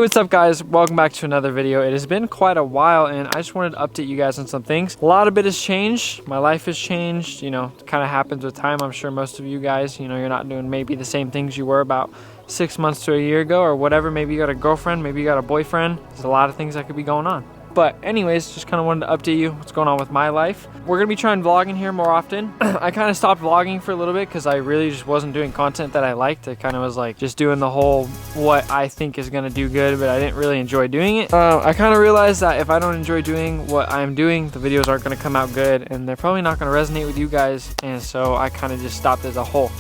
What's up guys, welcome back to another video. It has been quite a while and I just wanted to update you guys on some things. A lot of it has changed, my life has changed, you know, it kind of happens with time. I'm sure most of you guys, you know, you're not doing maybe the same things you were about 6 months to a year ago or whatever. Maybe you got a girlfriend, maybe you got a boyfriend. There's a lot of things that could be going on. But anyways, just kind of wanted to update you what's going on with my life. We're gonna be trying vlogging here more often. I kind of stopped vlogging for a little bit because I really just wasn't doing content that I liked. It kind of was like just doing the whole what I think is gonna do good, but I didn't really enjoy doing it. I kind of realized that if I don't enjoy doing what I'm doing, the videos aren't gonna come out good and they're probably not gonna resonate with you guys. And so I kind of just stopped as a whole.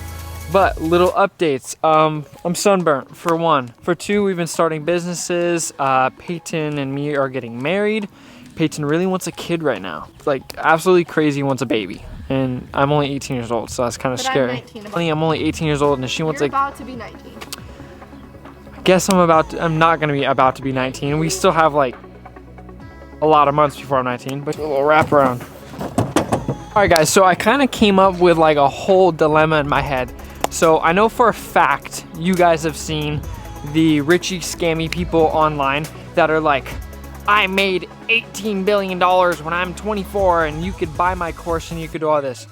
But little updates, I'm sunburnt for one. For two, we've been starting businesses. Peyton and me are getting married. Peyton really wants a kid right now. Like absolutely crazy wants a baby. And I'm only 18 years old, so that's kind of scary. I'm only 18 years old and she wants like... You're about to be 19. I guess I'm not gonna be about to be 19. We still have like a lot of months before I'm 19, but a little wraparound. All right guys, so I kind of came up with like a whole dilemma in my head. So I know for a fact you guys have seen the Richie scammy people online that are like, I made $18 billion when I'm 24 and you could buy my course and you could do all this.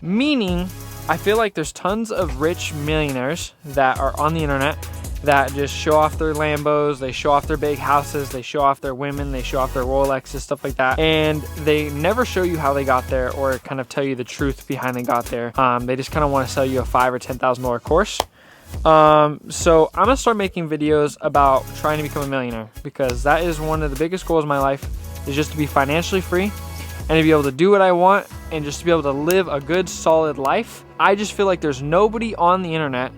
Meaning, I feel like there's tons of rich millionaires that are on the internet that just show off their Lambos, they show off their big houses, they show off their women, they show off their Rolexes, stuff like that. And they never show you how they got there or kind of tell you the truth behind they got there. They just kind of want to sell you a $5,000 or $10,000 course. So I'm gonna start making videos about trying to become a millionaire because that is one of the biggest goals of my life, is just to be financially free and to be able to do what I want and just to be able to live a good, solid life. I just feel like there's nobody on the internet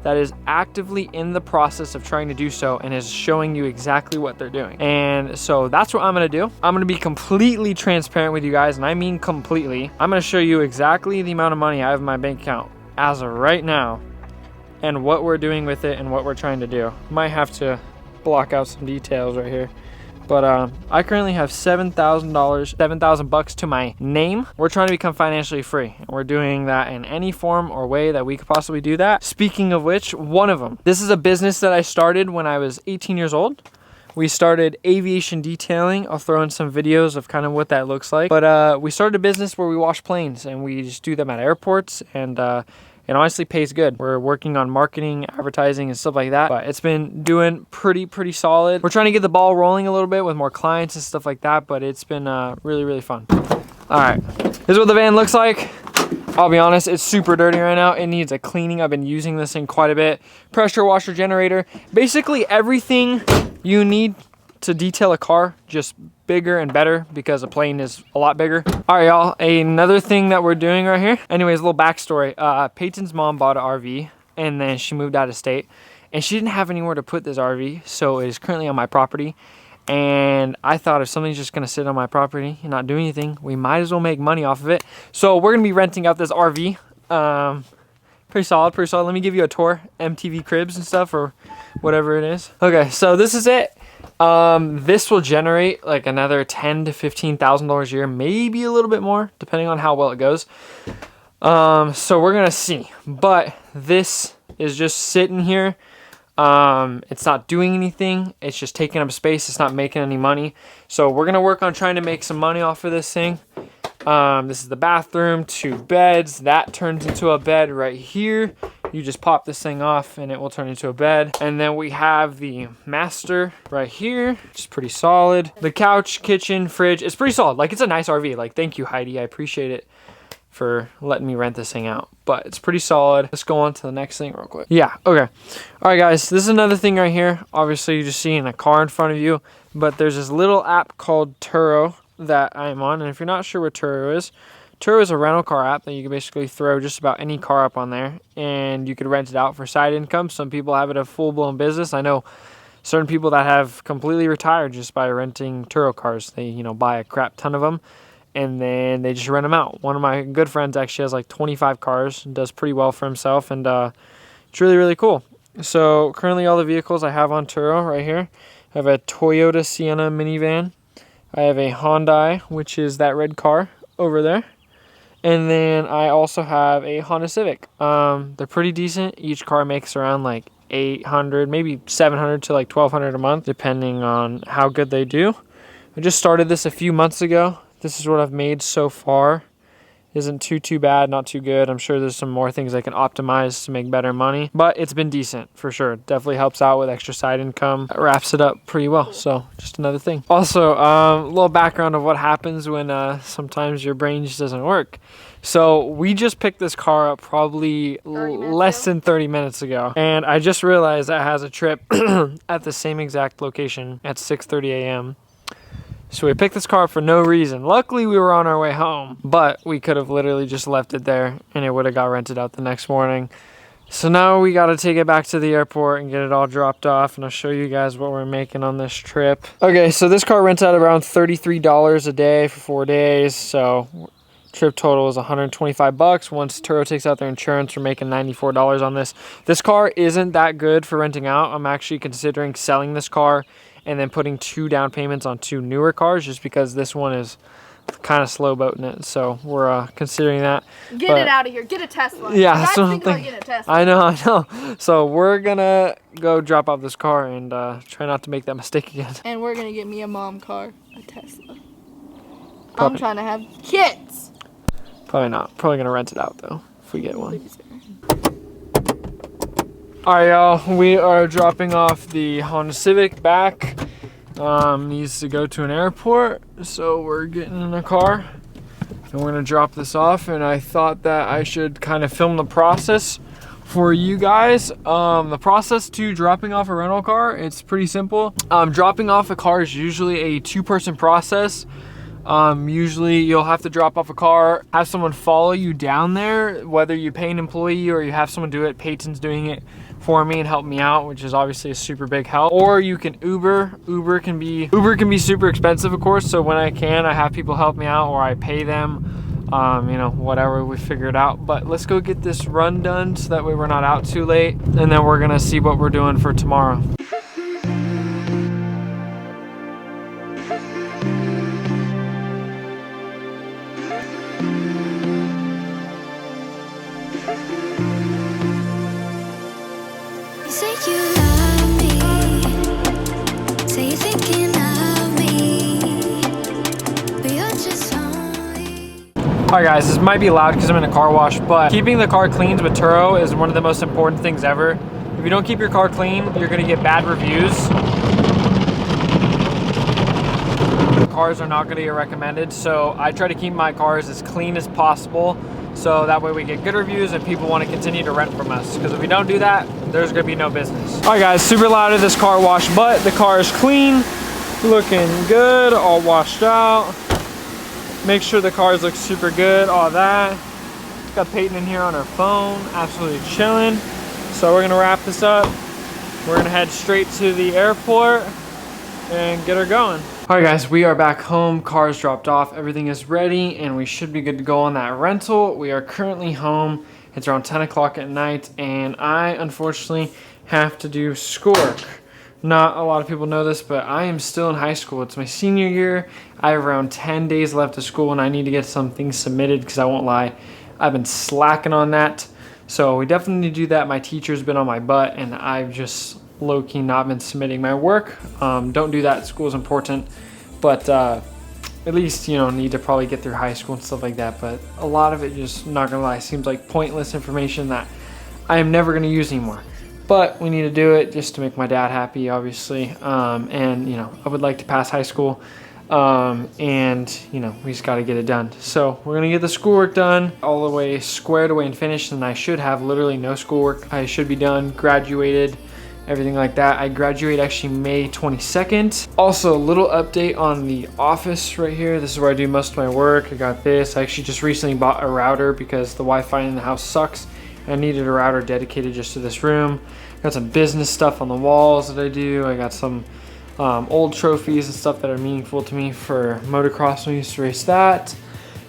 that is actively in the process of trying to do so and is showing you exactly what they're doing. And so that's what I'm gonna do. I'm gonna be completely transparent with you guys, and I mean completely. I'm gonna show you exactly the amount of money I have in my bank account as of right now and what we're doing with it and what we're trying to do. Might have to block out some details right here. But I currently have $7,000 to my name. We're trying to become financially free. And we're doing that in any form or way that we could possibly do that. Speaking of which, one of them. This is a business that I started when I was 18 years old. We started aviation detailing. I'll throw in some videos of kind of what that looks like. But we started a business where we wash planes and we just do them at airports, and it honestly pays good. We're working on marketing, advertising, and stuff like that, but it's been doing pretty solid. We're trying to get the ball rolling a little bit with more clients and stuff like that, but it's been really fun. All right, this is what the van looks like. I'll be honest, it's super dirty right now. It needs a cleaning. I've been using this thing quite a bit. Pressure washer, generator, basically everything you need to detail a car, just bigger and better because a plane is a lot bigger. All right, y'all, another thing that we're doing right here. Anyways, a little backstory. Peyton's mom bought an RV and then she moved out of state and she didn't have anywhere to put this RV, so it is currently on my property. And I thought if something's just gonna sit on my property and not do anything, we might as well make money off of it. So we're gonna be renting out this RV. Pretty solid. Let me give you a tour, MTV Cribs and stuff, or whatever it is. Okay, so this is it. This will generate like another $10,000 to $15,000 a year, maybe a little bit more, depending on how well it goes. So we're gonna see. But this is just sitting here. It's not doing anything. It's just taking up space. It's not making any money. So we're gonna work on trying to make some money off of this thing. This is the bathroom, 2 beds. That turns into a bed right here. You just pop this thing off and it will turn into a bed. And then we have the master right here, which is pretty solid. The couch, kitchen, fridge, it's pretty solid. Like, it's a nice RV. Like, thank you, Heidi. I appreciate it for letting me rent this thing out. But it's pretty solid. Let's go on to the next thing real quick. Yeah, okay. All right, guys, this is another thing right here. Obviously, you're just seeing a car in front of you, but there's this little app called Turo that I'm on. And if you're not sure what Turo is a rental car app that you can basically throw just about any car up on there and you could rent it out for side income. Some people have it a full-blown business. I know certain people that have completely retired just by renting Turo cars. They, you know, buy a crap ton of them and then they just rent them out. One of my good friends actually has like 25 cars and does pretty well for himself, and it's really cool. So currently all the vehicles I have on Turo right here, I have a Toyota Sienna minivan. I have a Hyundai, which is that red car over there. And then I also have a Honda Civic. They're pretty decent. Each car makes around like $800, maybe $700 to like $1,200 a month, depending on how good they do. I just started this a few months ago. This is what I've made so far. Isn't too bad, not too good. I'm sure there's some more things I can optimize to make better money, but it's been decent for sure. Definitely helps out with extra side income. It wraps it up pretty well. So just another thing. Also, a little background of what happens when sometimes your brain just doesn't work. So we just picked this car up probably less than 30 minutes ago, and I just realized that has a trip at the same exact location at 6:30 a.m. So we picked this car up for no reason. Luckily, we were on our way home, but we could have literally just left it there and it would have got rented out the next morning. So now we got to take it back to the airport and get it all dropped off, and I'll show you guys what we're making on this trip. Okay, so this car rents out around $33 a day for 4 days. So trip total is $125. Once Turo takes out their insurance, we're making $94 on this. This car isn't that good for renting out. I'm actually considering selling this car and then putting 2 down payments on 2 newer cars, just because this one is kind of slow boating it. So we're considering that. Get it out of here. Get a Tesla. Yeah, so I'm thinking about getting a Tesla. I know. So we're gonna go drop off this car and try not to make that mistake again. And we're gonna get me a mom car, a Tesla. I'm trying to have kids. Probably not. Probably gonna rent it out though if we get one. Alright, y'all, we are dropping off the Honda Civic back. Needs to go to an airport, so we're getting in a car and we're gonna drop this off. And I thought that I should kind of film the process for you guys. The process to dropping off a rental car, it's pretty simple. Dropping off a car is usually a 2-person process. Usually you'll have to drop off a car, have someone follow you down there, whether you pay an employee or you have someone do it. Peyton's doing it for me and help me out, which is obviously a super big help. Or you can Uber. Uber can be super expensive, of course. So when I have people help me out, or I pay them, you know, whatever, we figure it out. But let's go get this run done so that way we're not out too late, and then we're gonna see what we're doing for tomorrow. Alright guys, this might be loud because I'm in a car wash, but keeping the car clean with Turo is one of the most important things ever. If you don't keep your car clean, you're going to get bad reviews. Cars are not going to get recommended, so I try to keep my cars as clean as possible, so that way we get good reviews and people want to continue to rent from us. Because if we don't do that, there's going to be no business. Alright guys, super loud at this car wash, but the car is clean, looking good, all washed out. Make sure the cars look super good, all that. Got Peyton in here on her phone, absolutely chilling. So we're gonna wrap this up. We're gonna head straight to the airport and get her going. All right guys, we are back home. Cars dropped off, everything is ready, and we should be good to go on that rental. We are currently home. It's around 10 o'clock at night, and I unfortunately have to do schoolwork. Not a lot of people know this, but I am still in high school. It's my senior year. I have around 10 days left of school, and I need to get some things submitted because I won't lie, I've been slacking on that. So we definitely need to do that. My teacher's been on my butt, and I've just low-key not been submitting my work. Don't do that. School is important, but at least, you know, need to probably get through high school and stuff like that. But a lot of it, just not gonna lie, seems like pointless information that I am never gonna use anymore. But we need to do it just to make my dad happy, obviously. And, you know, I would like to pass high school. And, you know, we just got to get it done. So we're going to get the schoolwork done all the way squared away and finished. And I should have literally no schoolwork. I should be done, graduated, everything like that. I graduate actually May 22nd. Also, a little update on the office right here. This is where I do most of my work. I got this. I actually just recently bought a router because the Wi-Fi in the house sucks. I needed a router dedicated just to this room. Got some business stuff on the walls that I do. I got some old trophies and stuff that are meaningful to me for motocross when I used to race that.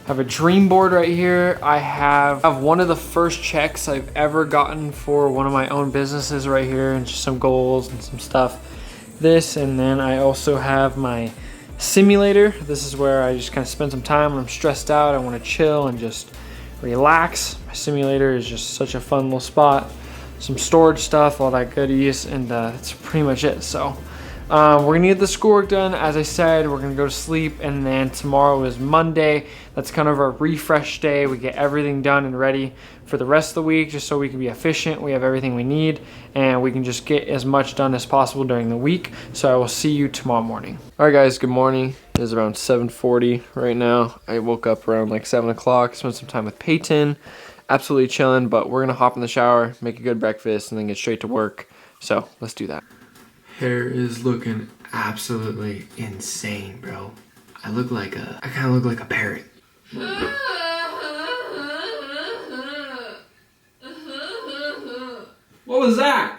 I have a dream board right here. I have one of the first checks I've ever gotten for one of my own businesses right here, and just some goals and some stuff. This, and then I also have my simulator. This is where I just kind of spend some time when I'm stressed out. I want to chill and just relax. My simulator is just such a fun little spot. some storage stuff, all that goodies, and that's pretty much it. So we're gonna get the schoolwork done. As I said, we're gonna go to sleep, and then tomorrow is Monday. That's kind of our refresh day. We get everything done and ready for the rest of the week, just so we can be efficient. We have everything we need, and we can just get as much done as possible during the week. So I will see you tomorrow morning. All right, guys, good morning. It is around 7:40 right now. I woke up around like 7 o'clock, spent some time with Peyton, absolutely chilling, but we're gonna hop in the shower, make a good breakfast, and then get straight to work. So let's do that. Hair is looking absolutely insane, bro. I kind of look like a parrot. What was that?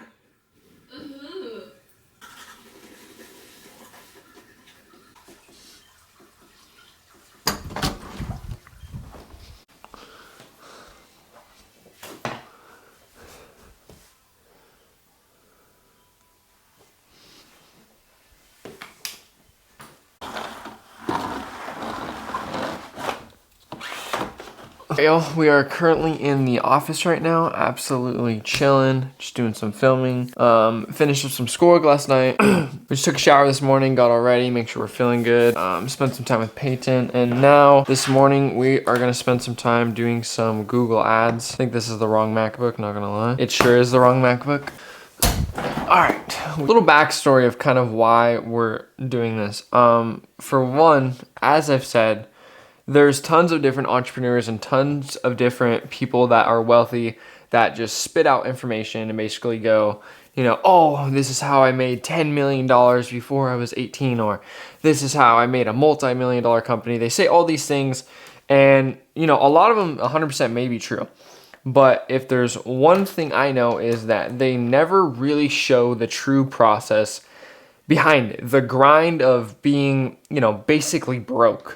We are currently in the office right now, absolutely chilling, just doing some filming. Finished up some schoolwork last night. We just took a shower this morning, got all ready, make sure we're feeling good. Spent some time with Peyton, and now this morning we are gonna spend some time doing some Google ads. I think this is the wrong MacBook, not gonna lie. It sure is the wrong MacBook. All right, a little backstory of kind of why we're doing this. For one, as I've said, there's tons of different entrepreneurs and tons of different people that are wealthy that just spit out information and basically go, you know, oh, this is how I made $10 million before I was 18, or this is how I made a multi-million-dollar company. They say all these things, and, you know, a lot of them 100% may be true. But if there's one thing I know is that they never really show the true process behind it. The grind of being, you know, basically broke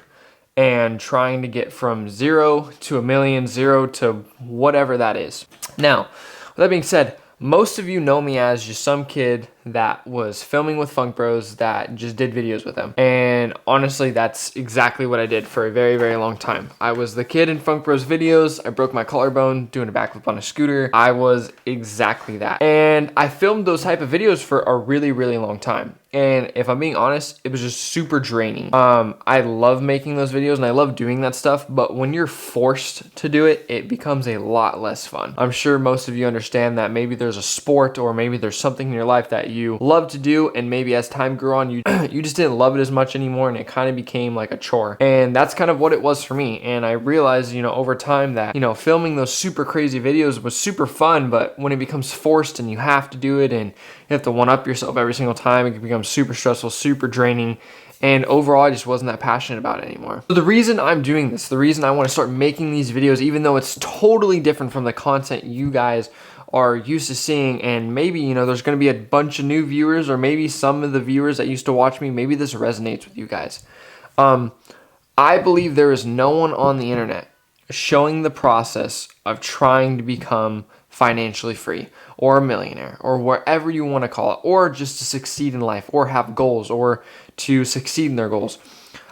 and trying to get from 0 to 1 million, 0 to whatever that is. Now, with that being said, most of you know me as just some kid that was filming with Funk Bros that just did videos with them. And honestly, that's exactly what I did for a very, very long time. I was the kid in Funk Bros videos. I broke my collarbone doing a backflip on a scooter. I was exactly that. And I filmed those type of videos for a really, really long time. And if I'm being honest, it was just super draining. I love making those videos and I love doing that stuff, but when you're forced to do it, it becomes a lot less fun. I'm sure most of you understand that maybe there's a sport or maybe there's something in your life that you love to do, and maybe as time grew on, you just didn't love it as much anymore, and it kind of became like a chore. And that's kind of what it was for me. And I realized, you know, over time that, you know, filming those super crazy videos was super fun, but when it becomes forced and you have to do it and you have to one-up yourself every single time, it becomes super stressful, super draining, and overall I just wasn't that passionate about it anymore. So the reason I'm doing this, the reason I want to start making these videos, even though it's totally different from the content you guys are used to seeing, and maybe, you know, there's going to be a bunch of new viewers, or maybe some of the viewers that used to watch me, maybe this resonates with you guys. I believe there is no one on the internet showing the process of trying to become financially free, or a millionaire, or whatever you want to call it, or just to succeed in life, or have goals, or to succeed in their goals.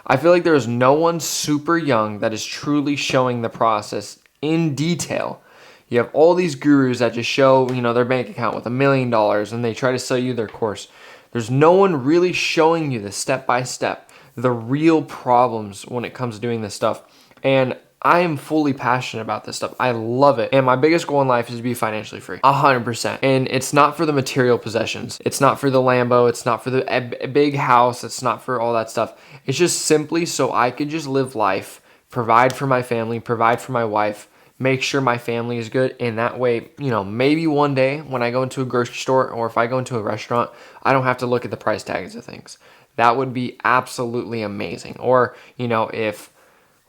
I feel like there is no one super young that is truly showing the process in detail. You have all these gurus that just show, you know, their bank account with $1 million, and they try to sell you their course. There's no one really showing you the step-by-step, the real problems when it comes to doing this stuff. And I am fully passionate about this stuff. I love it. And my biggest goal in life is to be financially free. 100%. And it's not for the material possessions. It's not for the Lambo. It's not for the big house. It's not for all that stuff. It's just simply so I could just live life, provide for my family, provide for my wife, make sure my family is good. And that way, you know, maybe one day when I go into a grocery store, or if I go into a restaurant, I don't have to look at the price tags of things. That would be absolutely amazing. Or, you know, if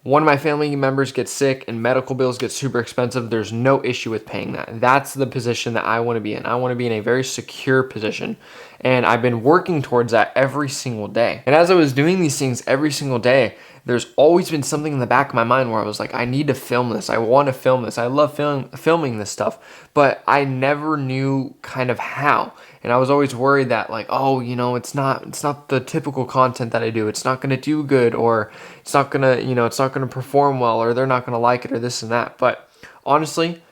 one of my family members gets sick and medical bills get super expensive, there's no issue with paying that. That's the position that I want to be in. I want to be in a very secure position. And I've been working towards that every single day. And as I was doing these things every single day, there's always been something in the back of my mind where I was like, I need to film this. I want to film this. I love filming this stuff, but I never knew kind of how. And I was always worried that, like, oh, you know, it's not the typical content that I do. It's not going to do good, or it's not going to, you know, it's not going to perform well, or they're not going to like it, or this and that. But honestly,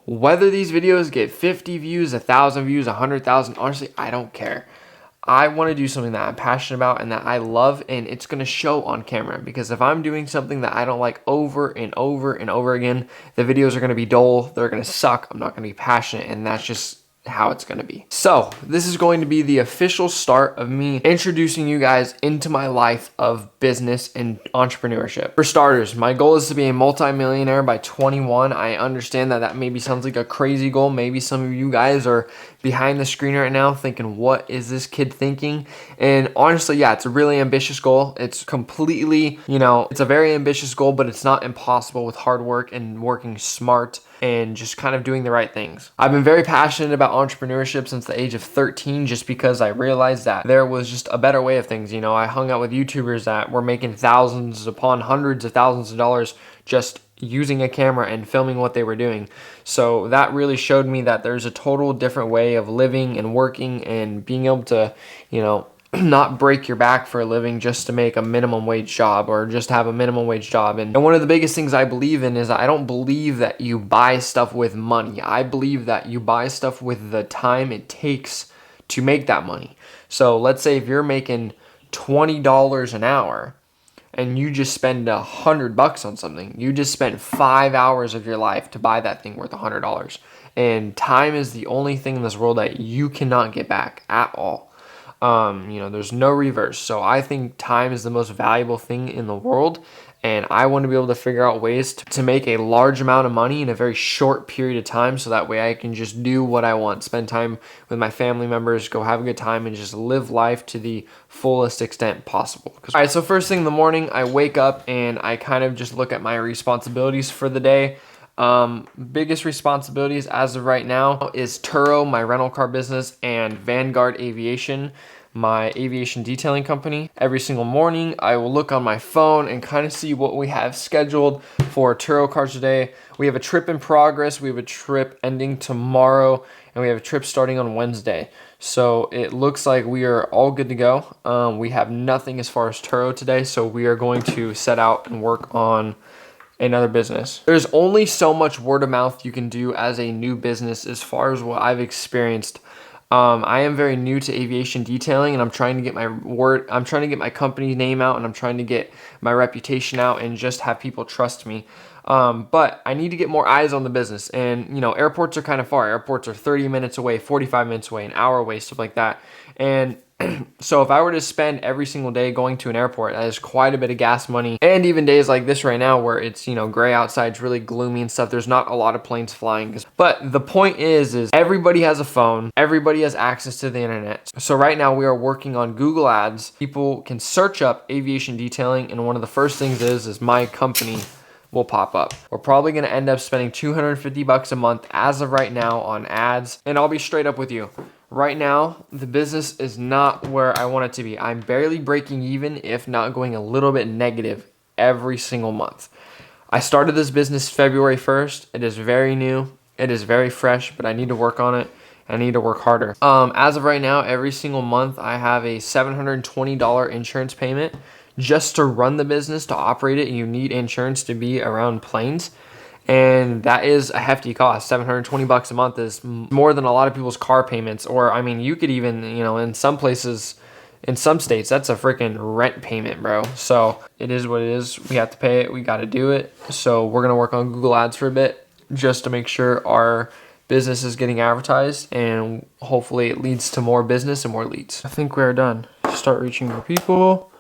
Whether these videos get 50 views, 1,000 views, 100,000, honestly, I don't care. I want to do something that I'm passionate about and that I love, and it's going to show on camera, because if I'm doing something that I don't like over and over and over again, the videos are going to be dull, they're going to suck, I'm not going to be passionate, and that's just how it's going to be. So this is going to be the official start of me introducing you guys into my life of business and entrepreneurship. For starters, my goal is to be a multi-millionaire by 21. I understand that that maybe sounds like a crazy goal. Maybe some of you guys are behind the screen right now thinking, what is this kid thinking? And honestly, yeah, it's a really ambitious goal. It's completely, it's a very ambitious goal, but it's not impossible with hard work and working smart and just kind of doing the right things. I've been very passionate about entrepreneurship since the age of 13, just because I realized that there was just a better way of things. I hung out with YouTubers that were making thousands upon hundreds of thousands of dollars just using a camera and filming what they were doing. So that really showed me that there's a total different way of living and working and being able to, not break your back for a living just to make a minimum wage job or just have a minimum wage job. And one of the biggest things I believe in is I don't believe that you buy stuff with money. I believe that you buy stuff with the time it takes to make that money. So let's say if you're making $20 an hour and you just spend $100 on something, you just spent 5 hours of your life to buy that thing worth $100. And time is the only thing in this world that you cannot get back at all. There's no reverse. So I think time is the most valuable thing in the world. And I want to be able to figure out ways to make a large amount of money in a very short period of time. So that way I can just do what I want, spend time with my family members, go have a good time, and just live life to the fullest extent possible. All right, so first thing in the morning, I wake up and I kind of just look at my responsibilities for the day. Biggest responsibilities as of right now is Turo, my rental car business, and Vanguard Aviation, my aviation detailing company. Every single morning, I will look on my phone and kind of see what we have scheduled for Turo cars today. We have a trip in progress. We have a trip ending tomorrow, and we have a trip starting on Wednesday. So it looks like we are all good to go. We have nothing as far as Turo today, so we are going to set out and work on another business. There's only so much word of mouth you can do as a new business as far as what I've experienced. I am very new to aviation detailing, and I'm trying to get my company name out, and I'm trying to get my reputation out and just have people trust me. But I need to get more eyes on the business, and airports are kind of far. Airports are 30 minutes away, 45 minutes away, an hour away, stuff like that. And so if I were to spend every single day going to an airport, that is quite a bit of gas money. And even days like this right now where it's, gray outside, it's really gloomy and stuff, there's not a lot of planes flying. But the point is everybody has a phone. Everybody has access to the internet. So right now we are working on Google Ads. People can search up aviation detailing, and one of the first things is my company will pop up. We're probably going to end up spending $250 a month as of right now on ads. And I'll be straight up with you. Right now, the business is not where I want it to be. I'm barely breaking even, if not going a little bit negative every single month. I started this business February 1st. It is very new. It is very fresh, but I need to work on it. I need to work harder. As of right now, every single month, I have a $720 insurance payment. Just to run the business, to operate it, you need insurance to be around planes. And that is a hefty cost. $720 a month is more than a lot of people's car payments. Or, you could even, in some places, in some states, that's a freaking rent payment, bro. So it is what it is. We have to pay it. We got to do it. So we're going to work on Google Ads for a bit just to make sure our business is getting advertised, and hopefully it leads to more business and more leads. I think we are done. Start reaching more people.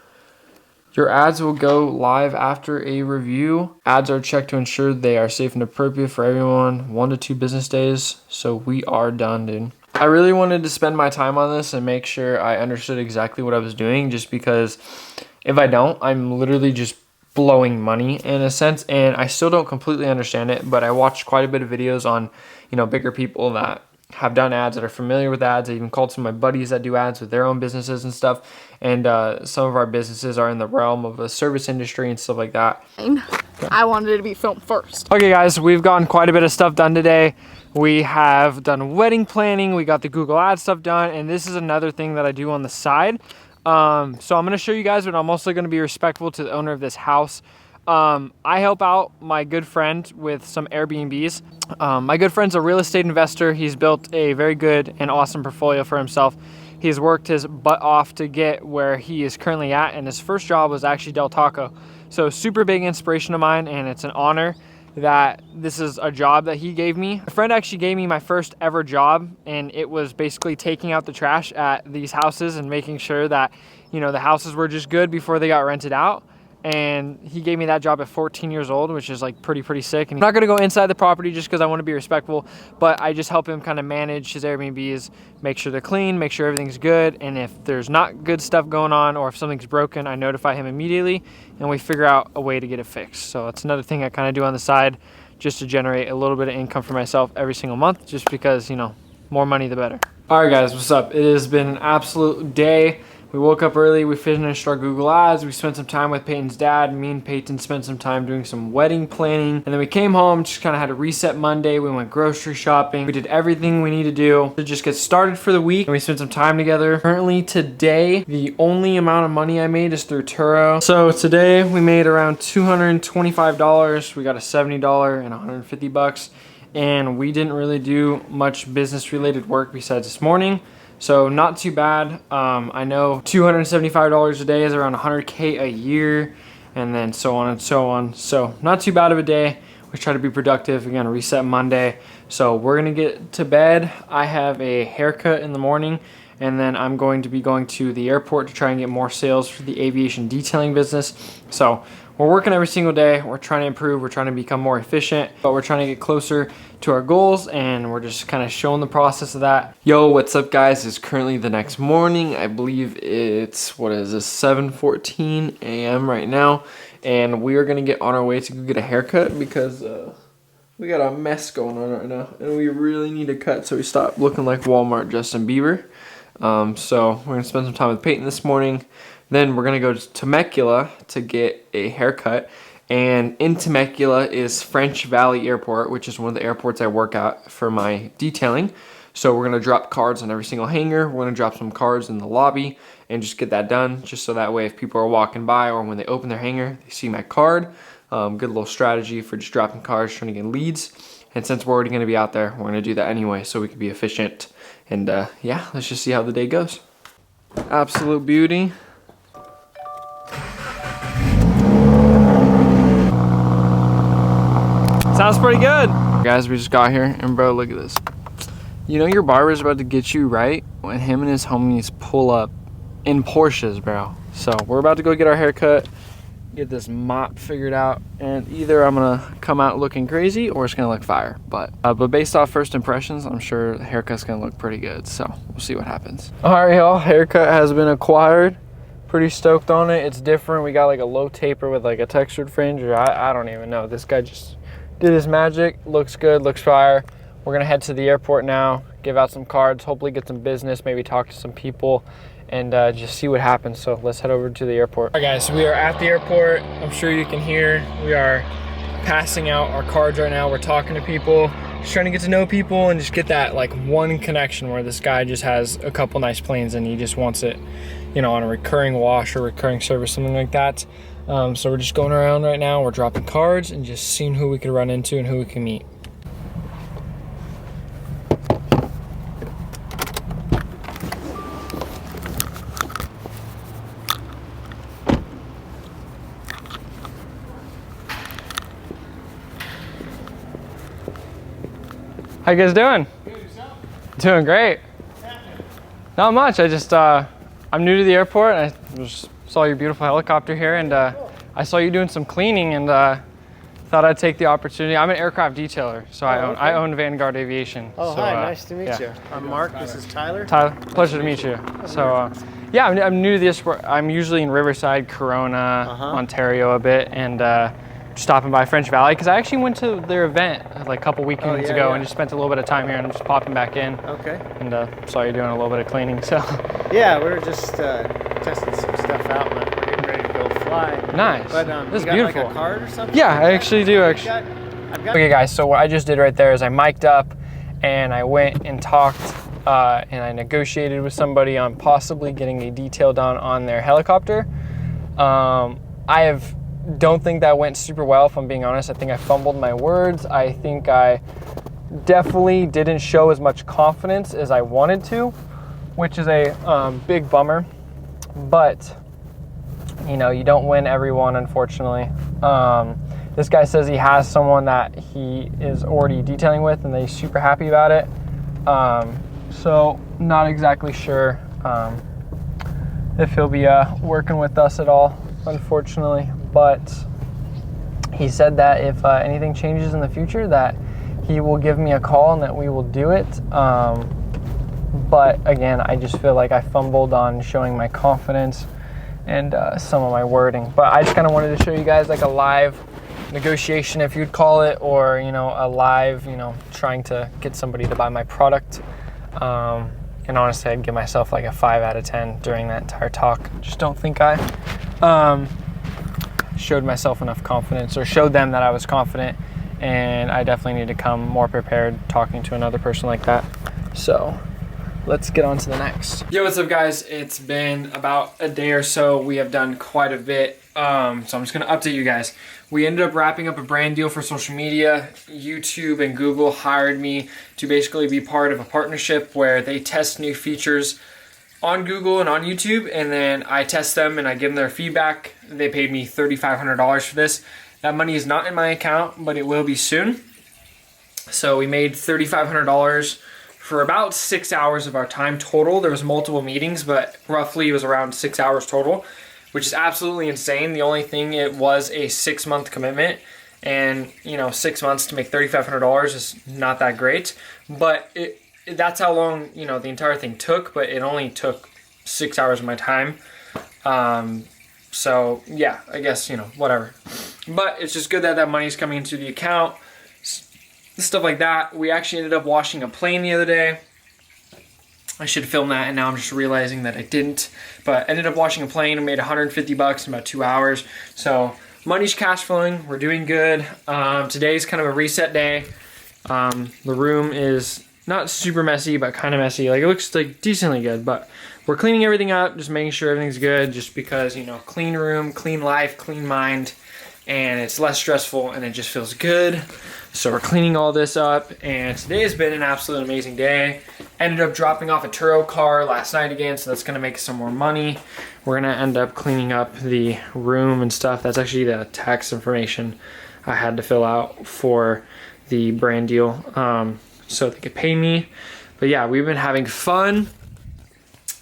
Your ads will go live after a review. Ads are checked to ensure they are safe and appropriate for everyone. 1 to 2 business days. So we are done, dude. I really wanted to spend my time on this and make sure I understood exactly what I was doing, just because if I don't, I'm literally just blowing money in a sense, and I still don't completely understand it, but I watched quite a bit of videos on, bigger people that have done ads, that are familiar with ads. I even called some of my buddies that do ads with their own businesses and stuff. And some of our businesses are in the realm of a service industry and stuff like that. I wanted it to be filmed first. Okay guys, we've gotten quite a bit of stuff done today. We have done wedding planning, we got the Google Ads stuff done, and this is another thing that I do on the side. So I'm gonna show you guys, but I'm also gonna be respectful to the owner of this house. I help out my good friend with some Airbnbs. My good friend's a real estate investor. He's built a very good and awesome portfolio for himself. He's worked his butt off to get where he is currently at, and his first job was actually Del Taco. So super big inspiration of mine, and it's an honor that this is a job that he gave me. A friend actually gave me my first ever job, and it was basically taking out the trash at these houses and making sure that, you know, the houses were just good before they got rented out. And he gave me that job at 14 years old, which is like pretty sick. And I'm not gonna go inside the property just because I want to be respectful, but I just help him kind of manage his Airbnbs, make sure they're clean, make sure everything's good. And if there's not good stuff going on or if something's broken, I notify him immediately and we figure out a way to get it fixed. So it's another thing I kind of do on the side just to generate a little bit of income for myself every single month, just because, you know, more money the better. All right guys, what's up? It has been an absolute day. We woke up early, we finished our Google Ads, we spent some time with Peyton's dad. Me and Peyton spent some time doing some wedding planning. And then we came home, just kind of had a reset Monday. We went grocery shopping. We did everything we need to do to just get started for the week. And we spent some time together. Currently today, the only amount of money I made is through Turo. So today we made around $225. We got a $70 and 150 bucks. And we didn't really do much business related work besides this morning. So not too bad. I know $275 a day is around 100K a year, and then so on and so on. So not too bad of a day. We try to be productive. Again, reset Monday. So we're gonna get to bed. I have a haircut in the morning, and then I'm going to be going to the airport to try and get more sales for the aviation detailing business. So we're working every single day. We're trying to improve. We're trying to become more efficient, but we're trying to get closer to our goals, and we're just kind of showing the process of that. Yo, what's up guys? It's currently the next morning. I believe it's, what is this, 7:14 a.m. right now, and we are gonna get on our way to go get a haircut because we got a mess going on right now, and we really need a cut so we stop looking like Walmart Justin Bieber. So we're gonna spend some time with Peyton this morning. Then we're gonna go to Temecula to get a haircut. And in Temecula is French Valley Airport, which is one of the airports I work at for my detailing. So we're gonna drop cards on every single hangar. We're gonna drop some cards in the lobby and just get that done, just so that way if people are walking by or when they open their hangar, they see my card. Good little strategy for just dropping cards, trying to get leads. And since we're already gonna be out there, we're gonna do that anyway so we can be efficient. And yeah, let's just see how the day goes. Absolute beauty. Sounds pretty good. Guys, we just got here, and bro, look at this. You know your barber's about to get you right when him and his homies pull up in Porsches, bro. So we're about to go get our haircut, get this mop figured out, and either I'm gonna come out looking crazy or it's gonna look fire. But based off first impressions, I'm sure the haircut's gonna look pretty good. So we'll see what happens. All right, y'all, haircut has been acquired. Pretty stoked on it. It's different. We got like a low taper with like a textured fringe, or I don't even know. This guy just did his magic. Looks good, looks fire. We're gonna head to the airport now, give out some cards, hopefully get some business, maybe talk to some people, and just see what happens. So let's head over to the airport. All right guys, so we are at the airport. I'm sure you can hear, we are passing out our cards right now. We're talking to people, just trying to get to know people and just get that like one connection where this guy just has a couple nice planes and he just wants it, you know, on a recurring wash or recurring service, something like that. So we're just going around right now. We're dropping cards and just seeing who we could run into and who we can meet. How you guys doing? Good, yourself? Doing great. What's happening? Not much. I just, I'm new to the airport, and I just saw your beautiful helicopter here, and Cool. I saw you doing some cleaning, and thought I'd take the opportunity. I'm an aircraft detailer, so I own Vanguard Aviation. Oh, so, hi, nice to meet yeah. you. I'm Mark, this is Tyler. Tyler, pleasure to meet you. So, yeah, I'm new to this. I'm usually in Riverside, Corona, Ontario a bit, and stopping by French Valley because I actually went to their event like a couple weekends ago and just spent a little bit of time here, and I'm just popping back in. Okay. And saw you doing a little bit of cleaning, so. Yeah, we were just testing some stuff out, and we're getting ready to go fly. Nice. But this is you got beautiful. like a card or something? Yeah, I actually do. I've got Okay guys, so what I just did right there is I mic'd up and I went and talked and I negotiated with somebody on possibly getting a detail done on their helicopter. I have don't think that went super well, if I'm being honest. I think I fumbled my words. I think I definitely didn't show as much confidence as I wanted to, which is a big bummer. But, you know, you don't win everyone, unfortunately. This guy says he has someone that he is already detailing with and they're super happy about it. So not exactly sure if he'll be working with us at all, unfortunately. But he said that if anything changes in the future, that he will give me a call and that we will do it. But again, I just feel like I fumbled on showing my confidence and some of my wording. But I just kind of wanted to show you guys like a live negotiation, if you'd call it, or, you know, a live, you know, trying to get somebody to buy my product. And honestly, I'd give myself like a 5 out of 10 during that entire talk. Just don't think I showed myself enough confidence, or showed them that I was confident, and I definitely need to come more prepared talking to another person like that. So let's get on to the next. Yo, what's up guys? It's been about a day or so. We have done quite a bit. So I'm just gonna update you guys. We ended up wrapping up a brand deal for social media. YouTube and Google hired me to basically be part of a partnership where they test new features on Google and on YouTube, and then I test them and I give them their feedback. They paid me $3,500 for this. That money is not in my account, but it will be soon. So we made $3,500 for about 6 hours of our time total. There was multiple meetings, but roughly it was around 6 hours total, which is absolutely insane. The only thing, it was a 6-month commitment, and you know, 6 months to make $3,500 is not that great, but that's how long, you know, the entire thing took, but it only took 6 hours of my time. So yeah, I guess, you know, whatever. But it's just good that that money's coming into the account, stuff like that. We actually ended up washing a plane the other day. I should film that, and now I'm just realizing that I didn't. But ended up washing a plane and made $150 in about 2 hours. So money's cash flowing. We're doing good. Today's kind of a reset day. The room is not super messy, but kind of messy. Like, it looks like decently good, but we're cleaning everything up, just making sure everything's good, just because, you know, clean room, clean life, clean mind, and it's less stressful and it just feels good. So we're cleaning all this up, and today has been an absolute amazing day. Ended up dropping off a Turo car last night again, so that's gonna make some more money. We're gonna end up cleaning up the room and stuff. That's actually the tax information I had to fill out for the brand deal, so they could pay me. But yeah, we've been having fun.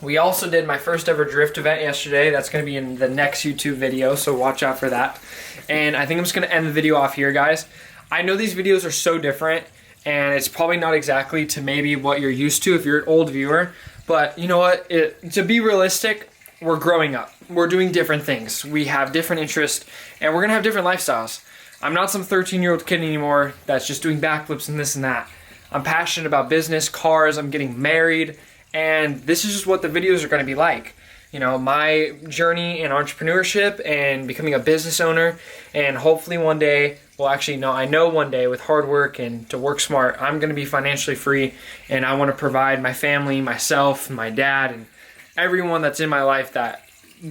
We also did my first ever drift event yesterday. That's gonna be in the next YouTube video, so watch out for that. And I think I'm just gonna end the video off here, guys. I know these videos are so different, and it's probably not exactly to maybe what you're used to if you're an old viewer, but you know what, to be realistic, we're growing up. We're doing different things. We have different interests, and we're gonna have different lifestyles. I'm not some 13-year-old kid anymore that's just doing backflips and this and that. I'm passionate about business, cars, I'm getting married, and this is just what the videos are gonna be like. You know, my journey in entrepreneurship and becoming a business owner, and hopefully one day, well actually no, I know one day with hard work and to work smart, I'm gonna be financially free, and I wanna provide my family, myself, my dad, and everyone that's in my life that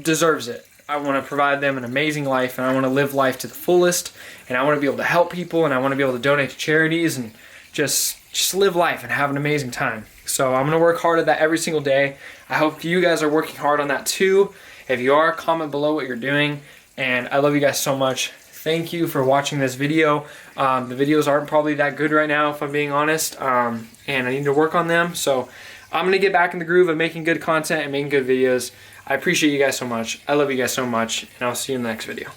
deserves it. I wanna provide them an amazing life, and I wanna live life to the fullest, and I wanna be able to help people, and I wanna be able to donate to charities, and just live life and have an amazing time. So I'm gonna work hard at that every single day. I hope you guys are working hard on that too. If you are, comment below what you're doing. And I love you guys so much. Thank you for watching this video. The videos aren't probably that good right now, if I'm being honest. And I need to work on them. So I'm gonna get back in the groove of making good content and making good videos. I appreciate you guys so much. I love you guys so much. And I'll see you in the next video.